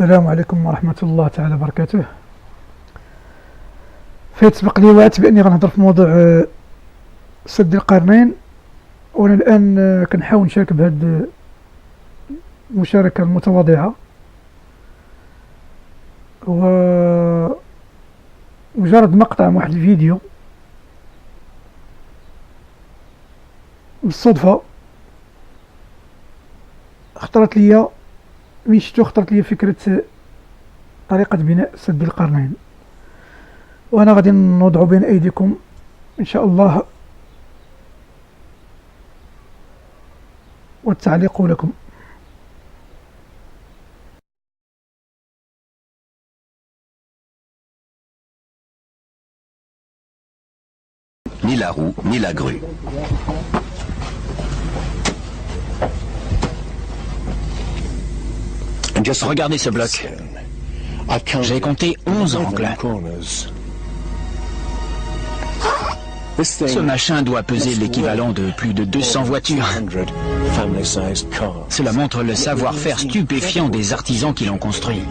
السلام عليكم ورحمة الله تعالى وبركاته. فيتسبق لي وعدت بأني غنهضر في موضوع سد القرنين، وأنا الآن كنحاول نشارك بهذه المشاركة المتواضعة. ومجرد مقطع من واحد الفيديو بالصدفة خطرت لي فكرة طريقة بناء سد القرنين، وأنا غادي نوضع بين أيديكم إن شاء الله والتعليق لكم. Ni la roue, ni la grue. Regardez ce bloc. J'ai compté 11 angles. Ce machin doit peser l'équivalent de plus de 200 voitures. Cela montre le savoir-faire stupéfiant des artisans qui l'ont construit.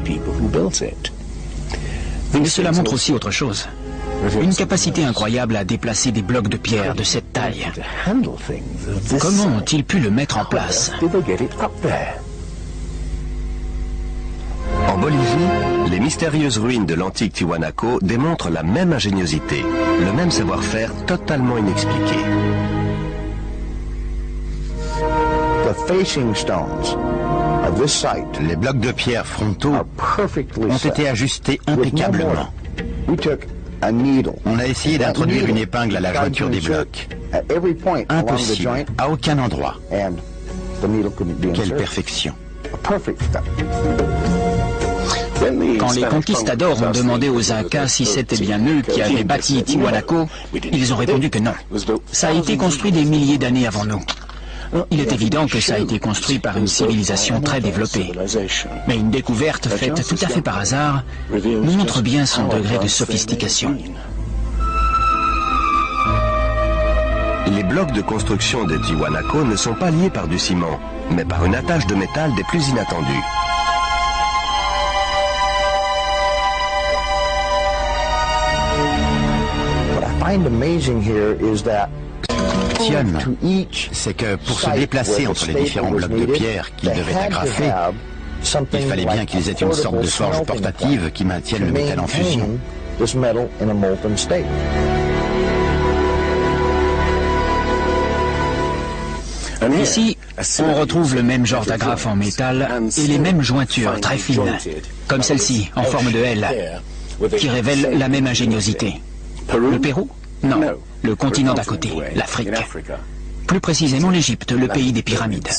Mais cela montre aussi autre chose. Une capacité incroyable à déplacer des blocs de pierre de cette taille. Comment ont-ils pu le mettre en place? En Bolivie, les mystérieuses ruines de l'antique Tiwanaku démontrent la même ingéniosité, le même savoir-faire totalement inexpliqué. Les blocs de pierre frontaux ont été ajustés impeccablement. On a essayé d'introduire une épingle à la jointure des blocs. Impossible, à aucun endroit. Quelle perfection! Quand les conquistadors ont demandé aux Incas si c'était bien eux qui avaient bâti Tiwanaku, ils ont répondu que non. Ça a été construit des milliers d'années avant nous. Il est évident que ça a été construit par une civilisation très développée. Mais une découverte faite tout à fait par hasard nous montre bien son degré de sophistication. Les blocs de construction de Tiwanaku ne sont pas liés par du ciment, mais par une attache de métal des plus inattendues. C'est que pour se déplacer entre les différents blocs de pierre qu'ils devaient agrafer, il fallait bien qu'ils aient une sorte de forge portative qui maintienne le métal en fusion. Ici, on retrouve le même genre d'agrafe en métal et les mêmes jointures très fines, comme celle-ci, en forme de L, qui révèle la même ingéniosité. Le Pérou? Non, le continent d'à côté, l'Afrique. Plus précisément l'Égypte, le pays des pyramides.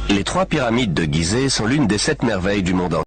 Les 3 pyramides de Gizeh sont l'une des 7 merveilles du monde entier.